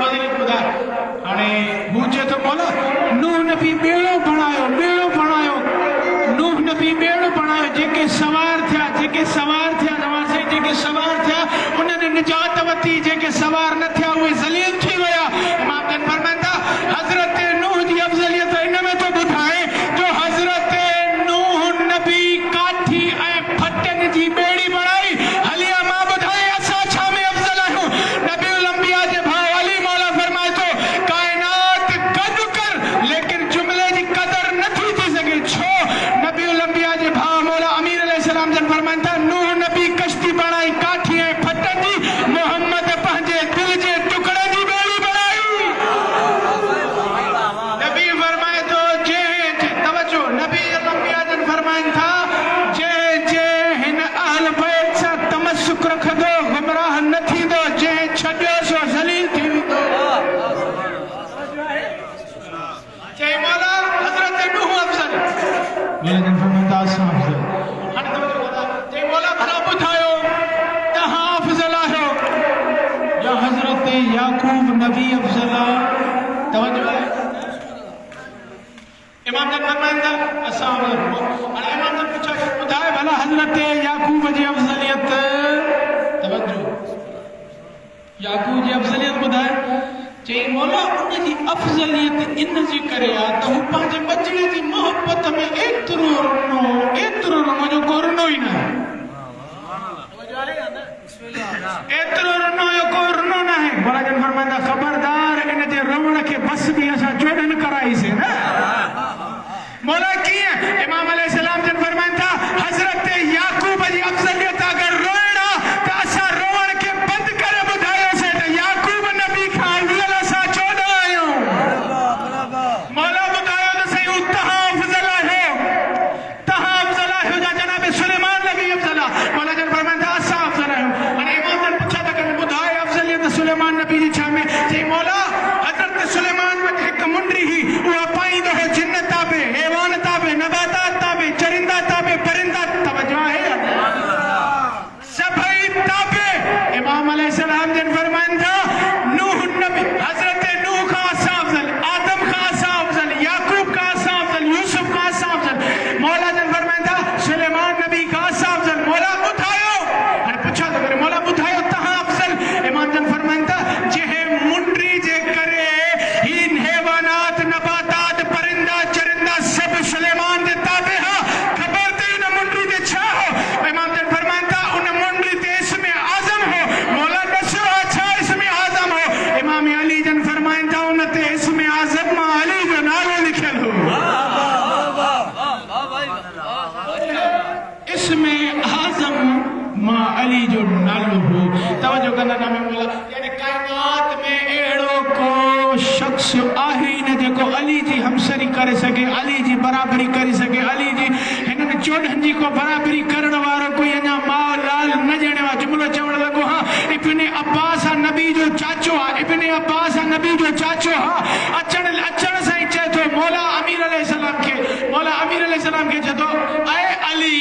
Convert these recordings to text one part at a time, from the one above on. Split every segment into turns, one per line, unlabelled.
फज़ीलत ॿुधाए। हाणे हू चए थो मौला नूह नबी ॿेड़ो बणायो, ॿेड़ो बणायो, नूह नबी ॿेड़ो बणायो, जेके सवार थिया, जेके सवार थिया, नवाज़ साईं जेके सवार थिया उन्हनि निजात वरिती, जेके सवार न थिया उहे ज़लील थी विया। इमाम जन फरमाइनि था हज़रत नूह जी अफ़ज़लियत इन में तो ॿुधाए जो हज़रत नूह नबी काठी ऐं फटनि जी ॿेड़ी बणाई। हलिया मां ॿुधाए असां छा में अफ़ज़ल आहियूं? नबीउल अंबिया जे भाउ अली मौला फरमाए थो काइनात गॾु कर, लेकिन जुमिले जी क़दर नथी थी सघे। छो? नबीउल अंबिया जे भाउ मौला अमीर अलैहिस्सलाम जन फरमाइनि था नूह नबी कश्ती बणाई काठी ऐं फटनि जी, मोहम्मद पंहिंजे दिल जे टुकड़े जी ॿेड़ी बणाई। नबी फरमाए थो जंहिं तवजो नबीउल अंबिया जन फरमाइनि था जंहिं हिन अहल बैत सां तमस्सुक रखंदो गुमराह न थींदो, जंहिं छॾियो सो ज़लील थी वेंदो। चई मौला हज़रत नूह अफ़ज़ल, मौला जन फरमाइनि था असां अफ़ज़ल। हाणे तवजो कंदा चई मौला भला ॿुधायो तव्हां अफ़ज़ल आहियो या हज़रत याकूब नबी अफ़ज़ल आहे? तवजो आहे। इमाम जन फरमाइनि था असां अफ़ज़ल। हाणे इमाम जन पुछा ॿुधाए भला हज़रत याकूब जी अफ़ज़लियत, तवजो याकूब जी अफ़ज़लियत ॿुधाए। चई मौला उनजी अफ़ज़लियत इन जे करे आहे त हू पंहिंजे बचड़े जी मोहबत में एतिरो रुनो जो को रुनो ई न आहे, एतिरो रुनो जो को रुनो न आहे। मौला जन फरमाइनि था ख़बरदार इन जे रवण खे बस बि असां चोॾहं कराईसीं न। मौला कीअं? इमाम अलैहिस्सलाम जन फरमाइनि था हज़रत याकूब जी अफ़ज़लियत अगरि रोइण आहे त असां रोअण खे बंदि करे ॿुधायोसीं त याकूब नबी खां अफ़ज़ल असां 14 आहियूं। मौला ॿुधायो त सही हू तव्हां अफ़ज़ल आहियो, तव्हां अफ़ज़ल आहियो या जनाब सुलेमान नबी अफ़ज़ल आहे? मौला जन फरमाइनि था असां अफ़ज़ल आहियूं। हाणे इमाम जन पुछा था कनि ॿुधाए अफ़ज़लियत सुलेमान नबी जी छा में? चई मौला हज़रत सुलेमान वटि हिकु मुंडी हुई, उहा पाईंदो हो जिन्न ताबे, हैवान ताबे, नबातात ताबे, चरिंदा ताबे, परिंदा, तवजो आहे सभई ताबे। इमाम अलैहिस्सलाम जन फरमाइनि था नूह नबी हज़रत नूह खां असां अफ़ज़ल, आदम खां असां अफ़ज़ल, याकूब खां असां अफ़ज़ल, यूसुफ खां असां अफ़ज़ल। मौला जन फरमाइनि था सुलेमान नबी खां असां अफ़ज़ल। मौला ॿुधायो, हाणे पुछा थो करे मौला ॿुधायो तव्हां अफ़ज़ल? इमाम जन फरमाइनि था जंहिं मुंडी जे करे हिन हैवानात, नबातात, परिंदा, चरिंदा सभु सुलेमान जे ताबे हा, ख़बर अथई उन मुंडी ते छा हो? इमाम जन फरमाइनि था उन मुंडी ते इस्म आज़म हो। मौला ॾसो आहे छा इस्म आज़म हो? इमाम अली जन फरमाइनि था उन ते इस्म आज़म मां अली जो नालो लिखियल हो। इस्म आज़म मां अली जो नालो हो। तवजो कंदा नाम मौला यानी काइनात में अहिड़ो को शख्स आहे ई न जेको अली जी हमसरी करे सघे, अली जी बराबरी करे सघे, अली जी हिननि 14 जी को बराबरी करण वारो कोई अञा माउ लाल न ॼणियो आहे। जुमिलो चवण लॻो हा इब्ने अब्बास आहे नबी जो चाचो आहे, इब्ने अब्बास आहे नबी जो चाचो। हा अचण सां ई चए थो मौला अमीर अलैहिस्सलाम खे, मौला अमीर अलैहिस्सलाम खे चए थो ऐ अली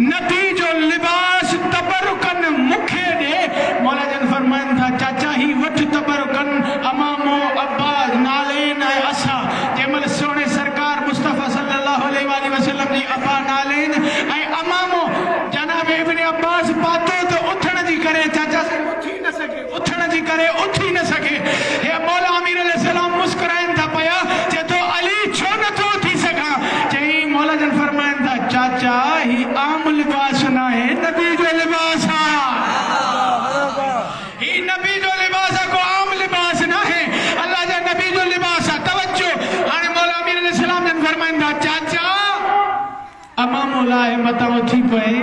नबी जो लिबास तबरुकन मूंखे ॾे। मौला जन फरमाइनि था चाचा ही वठि तबरुकन अमामो अब्बास नालेन ऐं असा। जंहिंमहिल सोणे सरकार मुस्तफ़ा सल्लल्लाहु अलैहि वसल्लम जी अब्बा नालेन ऐं अमामो जनाब इब्ने अब्बास पातो त उथण जी करे चाचा उथी न सघे, उथण जी करे उथी न सघे। हे मौला अमीर अलैहिस्सलाम मुस्कुराइनि था पिया, चए थो अली छो नथो उथी सघां? चई मौला जन फरमाइनि था चाचा ही आम लिबास न आहे, नबी जो लिबास आहे, ही नबी जो लिबास आहे, को आम लिबास न आहे, अल्लाह जा नबी जो लिबास आहे। तवज्जो हाणे मौला अमीर अलैहिस्सलाम जन फरमाइनि था चाचा अमामो लाइ मतां उथी पए,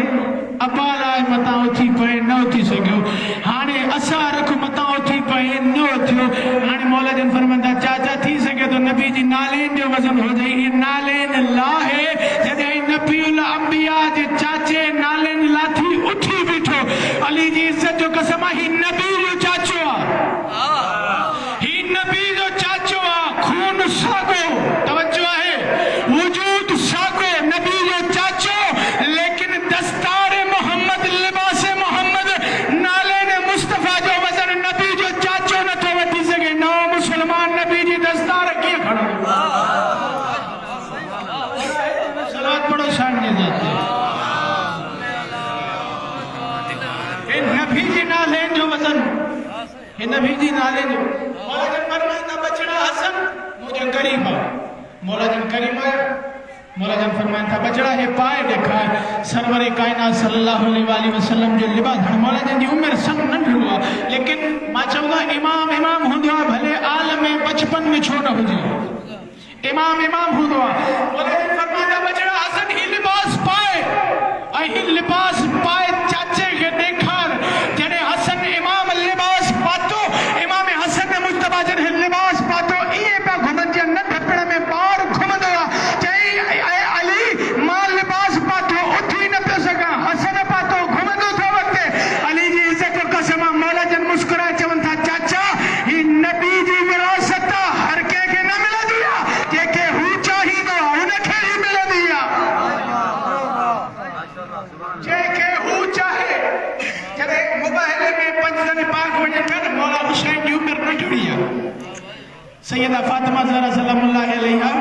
अबा लाइ मतां उथी पए, न उथी सघियो। हाणे असां रख मतां उथी पए, न उथियो। हाणे मौला जन फरमाइनि था चाचा थी सघे थो नबी जी नालेन जो वज़न हुजे, ही नालेन लाहे जॾहिं नबीउल अंबिया जे चाचे नालेन लाथी उथी बीठो। अली जी इज़त जो कसम आहे ही नबी जो चाचो आहे, ही नबी जो चाचो आहे, खून साॻो, तवज्जो आहे वजूद साॻो, नबी जो चाचो, लेकिन दस्तार मोहम्मद, लिबास मोहम्मद, नालेन मुस्तफ़ा जो वज़न नबी जो चाचो नथो वठी सघे। हे नबी जी नाले जो मौला जन फरमाइंदा बचड़ा हसन मुझे करीब आ मौला जन करीब आया मौला जन फरमाइंदा बचड़ा हे पाए देखा सरवर कायनात सल्लल्लाहु अलैहि वसल्लम जो लिबास हण मौला जन जी उम्र संग न हुआ लेकिन मां चवंदा इमाम इमाम हुंदो भले आलम में बचपन में छो न हुजे इमाम इमाम हुंदो मौला जन फरमाइंदा बचड़ा हसन ही लिबास पाए ही लिबास पाए चाचे के देखार जने हसन इमाम लिबास पातो इमाम हसन मुस्तफा जन लिबास पातो ये पे घुमन जे न ठपड़ में बार घुमदो अली मां लिबास पातो उठी न पे सका हसन पातो घुमदो थो वक्त अली जी इज्जत कसम मौला जन मुस्कुराए चवन था चाचा ही नबी जी विरासत हर के न मिला दिया जेके हु चाहिदो उनखे ही मिला दिया जेके हु चाहे जदे मोबाइल में पंजन पाक वजन कर मौला हुसैन की उम्र न जुड़िया सैयदा फातिमा ज़हरा सलामुल्लाह अलैहा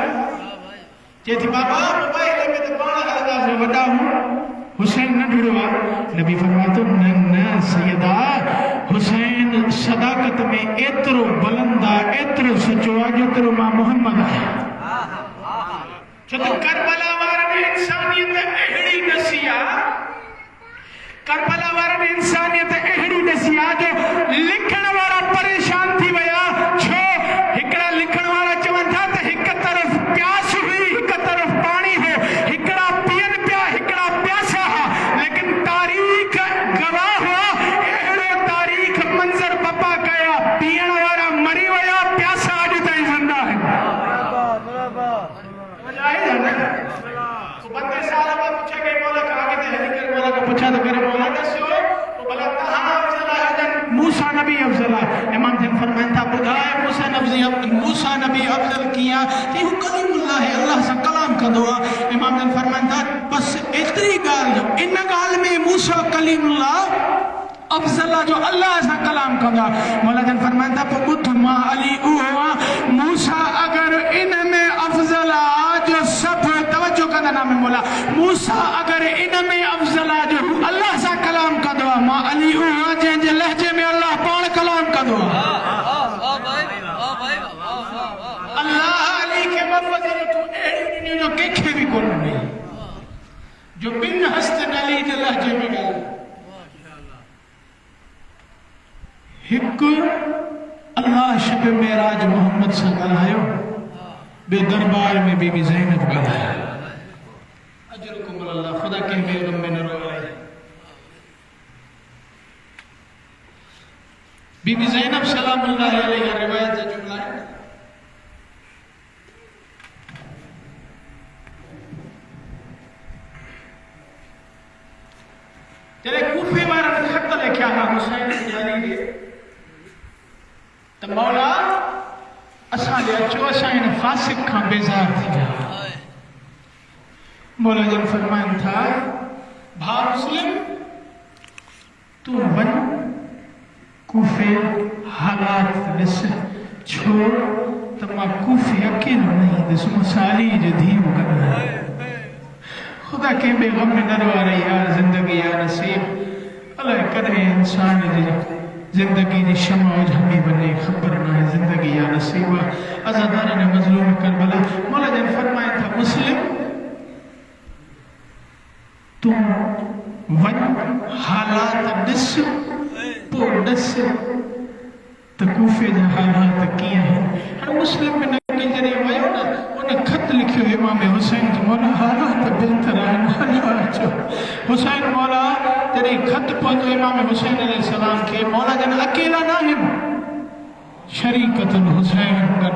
जेथी बाबा मोबाइल में तो पाण हलदा से वडा हूं हुसैन न जुड़वा नबी फरमातो न न सैयदा हुसैन सदाकत में एतरो बुलंदा एतरो सचो आ जेतरो मां मोहम्मद है छो करबला वारन इंसानियत एहड़ी नसिया करबला वारन इंसानियत एहड़ी नसिया जो लिखण वाला परेशान थी वया छो हिकड़ा लिखण वाला चवन था त हिक तरफ प्यास हुई हिक तरफ पानी हो हिकड़ा पियन पिया हिकड़ा प्यासा हा लेकिन तारीख गवाह हुआ एहड़ो तारीख मंजर बपा कया पियण वाला मरी वया प्यासा अज ताईं जिंदा है बंदे साल बाद पूछे गए मौला का आगे हली कर मौला का पूछा तो करे मौला दसो तो भला कहां अफजल है मूसा नबी अफजल इमाम जन फरमाता बुधाए मूसा नबी अफजल किया ते हु कलीमुल्लाह है अल्लाह से कलाम कंदो इमाम जन फरमाता बस एतरी गाल इन गाल में मूसा कलीमुल्लाह अफजल जो अल्लाह से कलाम कंदा मौला जन फरमाता बुध मां अली हुआ मूसा अगर इन में अफजल जो सब तवज्जो कंदा नाम मौला मूसा अगर इन में अफजल जो अल्लाह से कलाम कंदो मां अली हुआ जे लहजे में अल्लाह पान कलाम कंदो अल्लाह अली के बफजल तू एड़ी जो केखे भी कोन नहीं जो बिन हस्त अली जे लहजे में गल हिक अल्लाह शब मेराज मोहम्मद से ॻाल्हायो बे दरबार में बीबी ज़ैनब ॻाल्हायो अजरुकुम अल्लाह खुदा के बेगम में न रोए बीबी ज़ैनब सलामुल्लाह अलैहा रिवायत जा जुमला है जरे कूफे वारन खत लिखया हा हुसैन जानी दे तो मौला असा जे अचो असा इन फासिक खां बेजार थी गया मौला जन फरमान था भा मुस्लिम तू वन कूफे हालात ॾिस छो त मां कूफे अकेलो नहीं ॾिस मसाली जो धीउ गॾु खुदा के बेगम में न रही यार जिंदगी यार नसीब अल्लाह कदे इंसान जी जिंदगी की शमा झमी बने खबर ना है जिंदगी या नसीब अज़ादार ने मजलूम करबला मौला जन फरमाया था मुस्लिम तू वन हालात ॾिस पो ॾिस त कूफे जा हालात कीअं आहिनि हाणे मुस्लिम में नकी जॾहिं वियो न उन खत लिखियो इमाम हुसैन खे मौला हालात बहितर आहिनि हुसैन मौला जॾहिं खत पहुतो इमाम हुसैन अलैहिस्सलाम खे मौला जन अकेला न आहिनि शरीकतुल हुसैन गॾु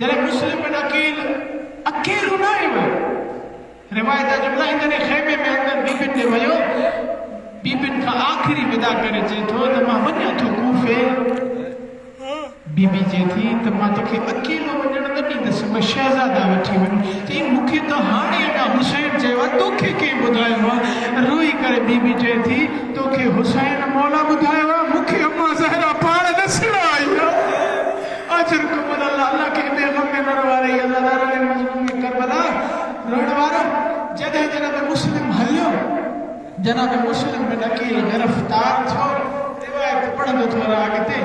जॾहिं मुस्लिम में अकेलो न आयो रिवायत जुमला इन खेमे में अंदर बीबिन ॾे वियो बीबिन का आखिरी विदा करे चे थो त मां वञा थो कूफे बीबी जे थी त मां तोखे अकेलो वञण न ॾींदसि मां शहज़ादा वठी वञ चई मूंखे त हाणे अञा हुसैन चयो आहे तोखे कंहिं ॿुधायो आहे रोई करे बीबी चए थी तोखे हुसैन मौला ॿुधायो आहे मूंखे अम्मा ज़हरा पाण ॾसण आई आहे अजरुकुम अल्लाह के बेगम में न वारे अल्लाह ने मजलूम करबला रोड वारो जॾहिं जनाब मुस्लिम हलियो जनाब मुस्लिम में नकील गिरफ्तार थियो रिवायत पढ़ंदो थो वञा अॻिते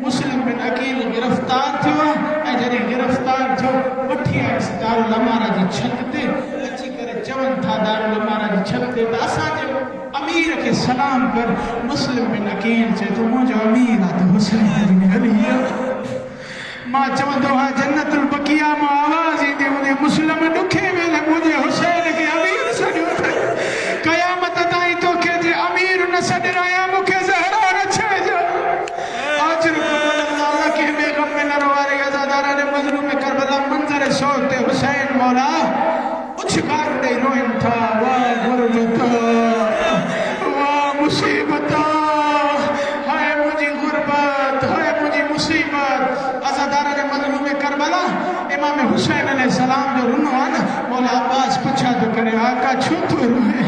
मुस्लिम बिन अकील गिरफ़्तार थियो ऐं जॾहिं गिरफ़्तार थियो वठी आयुसि दारुल अमारा जी छत ते अची करे चवनि था दारुल अमारा जी छत ते त असांजे अमीर खे सलाम कर मुस्लिम बिन अकील चए थो मुंहिंजो अमीर आहे त हुसैन बिन अली आहे मां चवंदो हा जन्नतुल बकिया मां आवाज़ ईंदी हूंदी मुस्लिम ॾुखे वेले मुंहिंजे हुसैन खे अमीर सॾियो अथई क़यामत ताईं तोखे जे अमीर न सॾिराया मूंखे ज़हरा न छॾिजो आजर अल्लाह के में गम में न रोवारे अज़ादारा ने मजलूम में करबला मंजर सोते हुसैन मौला उछकार दे रोइन था वाह गुरबत वाह मुसीबत हाय मुझी गुरबत हाय मुझी मुसीबत अज़ादारा ने मजलूम में करबला इमाम हुसैन अलैहि सलाम जो रुनो है ना मौला अब्बास पछा तो करे आका छो तो रोए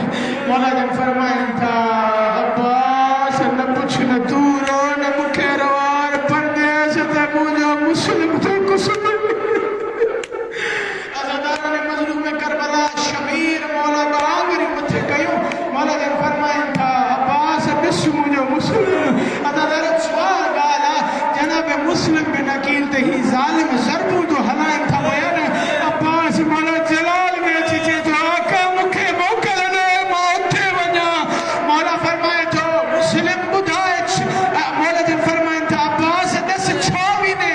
मौला जन फरमाया था अब्बास न पुछ न तू रो न मुखे रोवार परदेस ते मुझो मुस्लिम थे कुसुम अज़ादारा ने मजलूम में करबला शबीर मौला बरांगरी मथे कयो मौला जन फरमाया था अब्बास ॾिस मुझो मुस्लिम अज़ादारा सवाल गाला जनाब मुस्लिम बिन अकील ते ही ज़ालिम ज़रबू जो हलाइन था वया न अब्बास मौला जलाल में अची चे तो आका मुखे मोकल दे मां उथे वञा मौला फरमाए थो मुस्लिम ॿुधाए मौला जन फरमाए था अब्बास ॾिस छो बि ने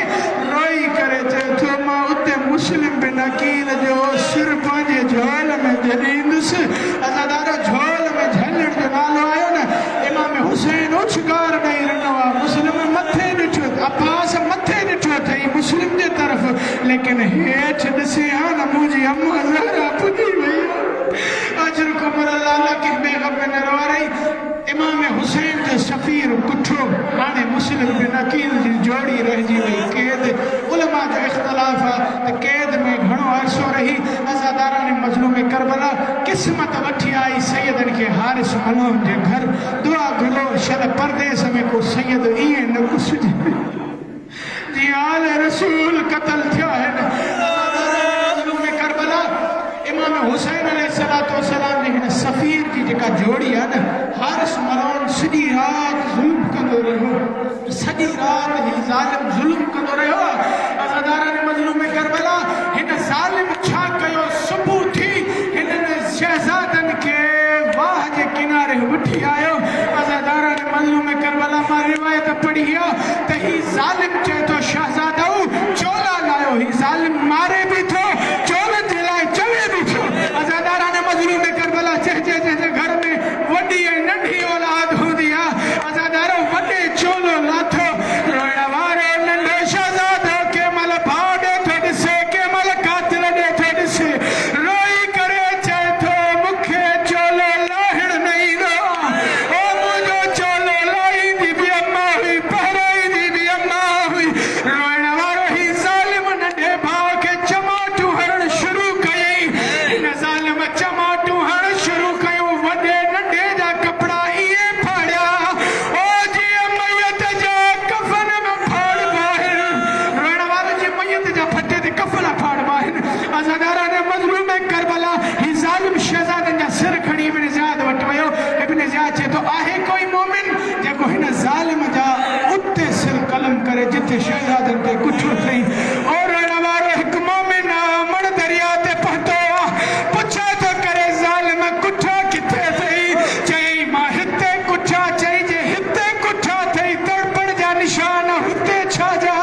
रोई करे चए थो मां उते मुस्लिम बिन अकील जो सिर पंहिंजे झोल में झलींदुसि अज़ादारो झोल में झलण जो नालो आयो न इमाम हुसैन उछकार ॾेई ॾिनो आहे मुस्लिम मथे ॾिठो अब्बास मथे ॾिठो अथई मुस्लिम जे तरफ़ लेकिन हेठि ॾिसे हा न मुंहिंजी अम्मा ज़हरा पुॼी वई अजर कुमर अल्लाह के बेगम में न रोवारई इमाम हुसैन जो सफ़ीर कुठो हाणे मुस्लिम बिन अकील जी जोड़ी रहिजी वई क़ैद उलमा जो इख़्तिलाफ़ आहे त क़ैद में घणो अरसो रही अज़ादारा ने मजलूम करबला क़िस्मत वठी आई सैयदन के हारिस मलूम जे घर दुआ घुरो शल परदेस में को सैयद ईअं न घुसिजे जी आल रसूल क़तल थिया आहिनि मजलूम करबला इमाम हुसैन अलैहिस्सलातु वस्सलाम जी हिन सफ़ीर जी जेका जोड़ी आहे न हारिस मलूम सॼी राति ज़ुल्म कंदो रहियो सॼी राति ही ज़ालिम ज़ुल्म कंदो रहियो अज़ादारा ने मजलूम करबला हिन ज़ालिम छा कयो सुबुह थी हिननि शहज़ादनि खे वाह जे किनारे वठी आयो अज़ादारा ने मजलूम करबला मां रिवायत पढ़ी आहे त ही ज़ालिम चए थो शहज़ादो चोला लायो ही ज़ालिम मारे बि थो चोलनि जे लाइ चवे बि थो अज़ादारा ने मजलूम करबला चइजे जंहिंजे घर में वॾी ऐं नंढी औलाद हूंदी आहे अज़ादारो वॾे चोलो लाथो रोइण वारो नंढो शहज़ादो कंहिं महिल भाउ ॾे थो ॾिसे कंहिं महिल कातिल ॾे थो ॾिसे रोई करे चए थो मूंखे चोलो लाहिण न ईंदो ओ मुंहिंजो चोलो लाहींदी बि अम्मा हुई पहिराईंदी बि अम्मा हुई रोइण वारो ही ज़ालिम नंढे भाउ खे चमाटूं हणणु शुरू कयई हिन ज़ालिम चमाटूं हणणु शुरू कयूं वॾे नंढे जा कपिड़ा ईअं फाड़िया ओ जीअं मयत जा कफ़न में फाड़बा आहिनि रोइण वारे जी मयत जा फटे ते कफ़न फाड़बा आहिनि अज़ादारा ने मजलूम करबला ही ज़ालिम शहज़ादनि जा सिर खणी इब्न ज़ियाद वटि वियो इब्न ज़ियाद चए थो आहे कोई मोमिन जेको हिन ज़ालिम जा उते सिर कलम करे जिथे शहज़ादनि ते कुझु अथई और रोइण वारो हिकु मोमिन मण दरिया ते पहुतो पुछा थो करे ज़ालिम कुठा किथे अथई चई मां हिते कुठा चई जे हिते कुठा अथई तड़पण जा निशान हुते छा जा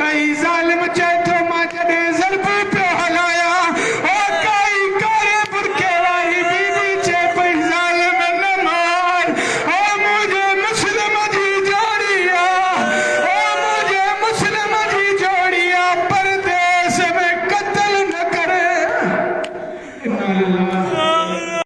ऐं ज़ालिम चए थो मां जॾहिं ज़रबू पियो हलाया ओ काई कारे बुरके वारी बीबी चए पई ज़ालिम न मार ओ मुंहिंजे मुस्लिम जी जोड़ी आहे ओ मुंहिंजे मुस्लिम जी जोड़ी आहे परदेस में क़त्ल न करे इन्ना लिल्लाहि